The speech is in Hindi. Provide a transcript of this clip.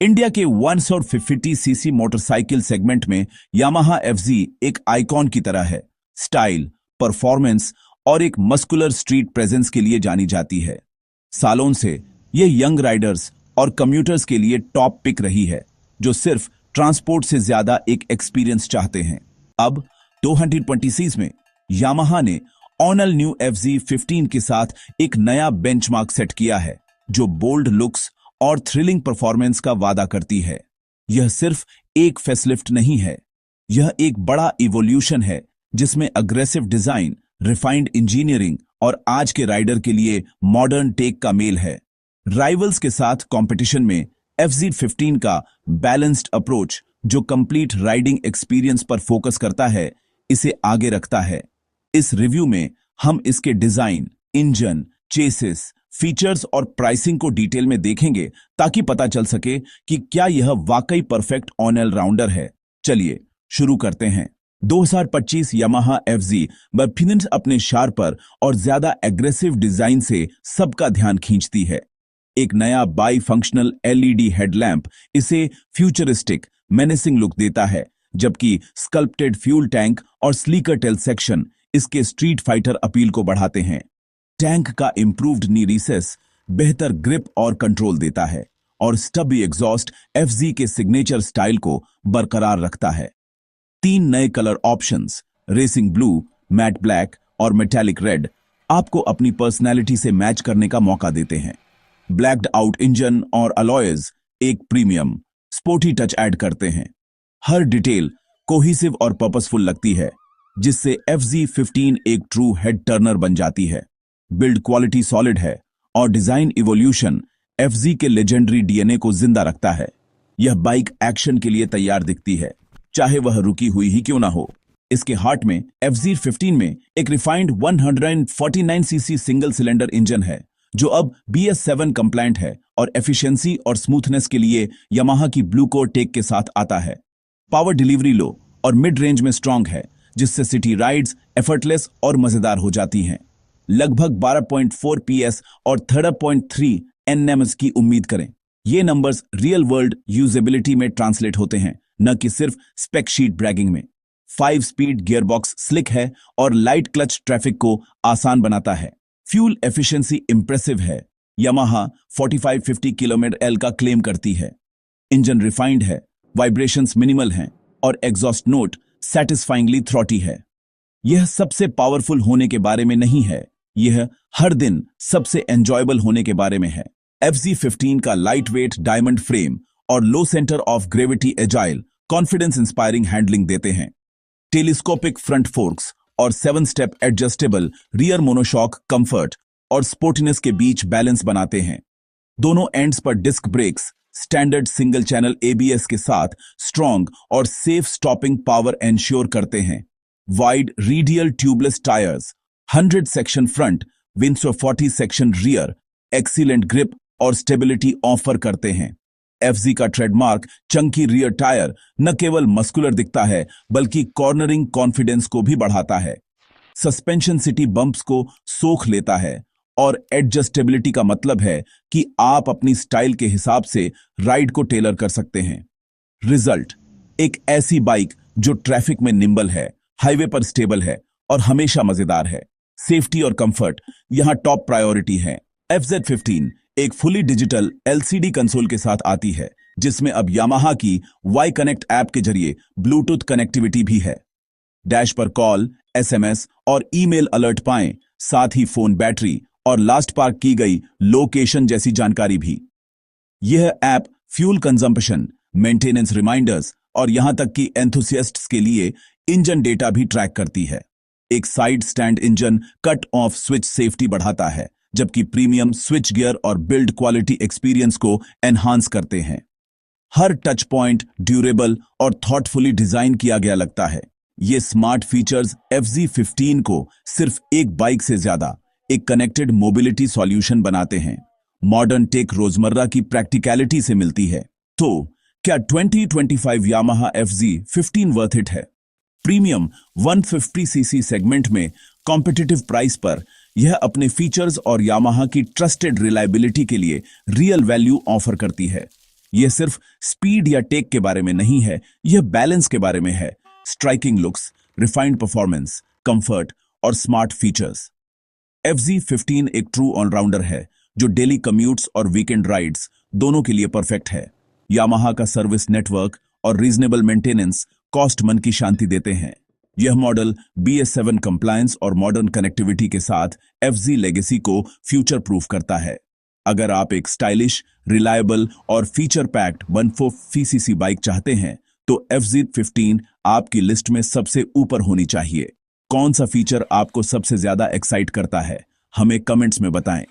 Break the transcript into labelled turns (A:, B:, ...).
A: इंडिया के 150 सीसी मोटरसाइकिल सेगमेंट में यामाहा एफजी एक आइकॉन की तरह है। स्टाइल, परफॉर्मेंस और एक मस्कुलर स्ट्रीट प्रेजेंस के लिए जानी जाती है। सालों से यह यंग राइडर्स और कम्यूटर्स के लिए टॉप पिक रही है, जो सिर्फ ट्रांसपोर्ट से ज्यादा एक एक्सपीरियंस चाहते हैं। अब 2026 में यामाहा ने ऑनल न्यू एफजी 15 के साथ एक नया बेंचमार्क सेट किया है, जो बोल्ड लुक्स और थ्रिलिंग परफॉर्मेंस का वादा करती है। यह सिर्फ एक फेसलिफ्ट नहीं है, यह एक बड़ा इवोल्यूशन है जिसमें अग्रेसिव डिजाइन, रिफाइंड इंजीनियरिंग और आज के राइडर के लिए मॉडर्न टेक का मेल है। राइवल्स के साथ कंपटीशन में FZ15 का बैलेंस्ड अप्रोच, जो कंप्लीट राइडिंग एक्सपीरियंस पर फोकस करता है, इसे आगे रखता है। इस रिव्यू में हम इसके डिजाइन, इंजन, चेसिस, फीचर्स और प्राइसिंग को डिटेल में देखेंगे ताकि पता चल सके कि क्या यह वाकई परफेक्ट ऑल राउंडर है। चलिए शुरू करते हैं। 2025 यामाहा एफजी बर्फिनेंस अपने शार्पर और ज्यादा एग्रेसिव डिजाइन से सबका ध्यान खींचती है। एक नया बाई फंक्शनल LED हेडलैम्प इसे फ्यूचरिस्टिक, मेनेसिंग लुक देता है, जबकि स्कल्प्टेड फ्यूल टैंक और स्लीकर टेल सेक्शन इसके स्ट्रीट फाइटर अपील को बढ़ाते हैं। टैंक का इंप्रूव्ड नी रिसेस बेहतर ग्रिप और कंट्रोल देता है, और स्टबी एग्जॉस्ट एफजी के सिग्नेचर स्टाइल को बरकरार रखता है। 3 नए colour options, racing blue, matte black और मेटालिक रेड, आपको अपनी पर्सनैलिटी से मैच करने का मौका देते हैं। ब्लैक्ड आउट इंजन और अलॉयज एक प्रीमियम, स्पोर्टी टच ऐड करते हैं। हर डिटेल कोहिसिव और पर्पसफुल लगती है, जिससे FZ15 एक ट्रू हेड टर्नर बन जाती है। बिल्ड क्वालिटी सॉलिड है और डिजाइन इवोल्यूशन FZ के लेजेंडरी DNA को जिंदा रखता है। यह बाइक एक्शन के लिए तैयार दिखती है, चाहे वह रुकी हुई ही क्यों ना हो। इसके हार्ट में FZ15 में एक refined 149 CC single cylinder engine है, जो अब BS7 कंप्लायंट है और एफिशिएंसी और स्मूथनेस के लिए यामाहा की ब्लू कोर टेक के साथ आता है। पावर डिलीवरी लो और मिड रेंज में स्ट्रांग है, जिससे सिटी राइड्स एफर्टलेस और मजेदार हो जाती हैं। लगभग 12.4 PS और 13.3 Nm की उम्मीद करें। ये नंबर्स रियल वर्ल्ड यूजेबिलिटी में ट्रांसलेट होते हैं, न कि सिर्फ स्पेक शीट ब्रैगिंग में। 5 स्पीड गियरबॉक्स स्लिक है और लाइट क्लच ट्रैफिक को आसान बनाता है। फ्यूल एफिशिएंसी इंप्रेसिव है, यामाहा 4550 kml का क्लेम करती है। इंजन रिफाइंड है, वाइब्रेशंस मिनिमल हैं और एग्जॉस्ट नोट सैटिस्फाइंगली थ्रॉटी है। यह सबसे पावरफुल होने के बारे में नहीं है, यह हर दिन सबसे एंजॉयबल होने के बारे में है। FZ15 का लाइट वेट डायमंड फ्रेम और low centre of gravity agile, confidence inspiring handling देते हैं। टेलीस्कोपिक फ्रंट फोर्क्स और 7 step adjustable rear monoshock comfort और स्पोर्टिनेस के बीच बैलेंस बनाते हैं। दोनों एंड्स पर disc brakes standard single channel ABS के साथ स्ट्रॉन्ग और सेफ स्टॉपिंग पावर एंश्योर करते हैं। Wide radial tubeless tyres, 100 section front, 140 section rear, excellent grip और स्टेबिलिटी ऑफर करते हैं। FZ का ट्रेडमार्क चंकी रियर टायर न केवल मस्कुलर दिखता है, बल्कि कॉर्नरिंग कॉन्फिडेंस को भी बढ़ाता है। सस्पेंशन सिटी बम्प्स को सोख लेता है, और एडजस्टेबिलिटी का मतलब है कि आप अपनी स्टाइल के हिसाब से राइड को टेलर कर सकते हैं। रिजल्ट, एक ऐसी बाइक जो ट्रैफिक में निम्बल है, हाईवे पर स्टेबल है और हमेशा मजेदार है। सेफ्टी और कंफर्ट यहां टॉप प्रायोरिटी है। FZ15 एक फुली डिजिटल LCD कंसोल के साथ आती है, जिसमें अब यामाहा की Y कनेक्ट ऐप के जरिए ब्लूटूथ कनेक्टिविटी भी है। डैश पर कॉल, SMS और ईमेल अलर्ट पाएं, साथ ही फोन बैटरी और लास्ट पार्क की गई लोकेशन जैसी जानकारी भी। यह app fuel consumption, maintenance reminders और यहां तक कि एंथुसियास्ट्स के लिए इंजन डेटा भी ट्रैक करती है। एक side stand engine cut off switch safety बढ़ाता है, जबकि प्रीमियम स्विच गियर और बिल्ड क्वालिटी एक्सपीरियंस को एनहांस करते हैं। हर टच पॉइंट ड्यूरेबल और थॉटफुली डिजाइन किया गया लगता है। ये स्मार्ट फीचर्स FZ15 को सिर्फ एक बाइक से ज्यादा एक कनेक्टेड मोबिलिटी सॉल्यूशन बनाते हैं। मॉडर्न टेक रोजमर्रा की प्रैक्टिकलिटी से मिलती है। तो क्या 2025 यामाहा FZ15 वर्थ इट है? प्रीमियम 150 सीसी सेगमेंट में कॉम्पिटिटिव प्राइस पर यह अपने फीचर्स और यामाहा की ट्रस्टेड रिलायबिलिटी के लिए रियल वैल्यू ऑफर करती है। यह सिर्फ स्पीड या टेक के बारे में नहीं है, यह बैलेंस के बारे में है। Striking looks, refined performance, comfort और स्मार्ट फीचर्स। FZ15 एक ट्रू ऑलराउंडर है जो डेली कम्यूट्स और वीकेंड राइड्स दोनों के लिए परफेक्ट है। यामाहा का सर्विस नेटवर्क और रीजनेबल मेंटेनेंस कॉस्ट मन की शांति देते हैं। यह मॉडल BS7 कंप्लायंस और मॉडर्न कनेक्टिविटी के साथ FZ लेगेसी को फ्यूचर प्रूफ करता है। अगर आप एक स्टाइलिश, रिलायबल और फीचर पैक्ड 140cc बाइक चाहते हैं तो FZ15 आपकी लिस्ट में सबसे ऊपर होनी चाहिए। कौन सा फीचर आपको सबसे ज्यादा एक्साइट करता है, हमें कमेंट्स में बताएं।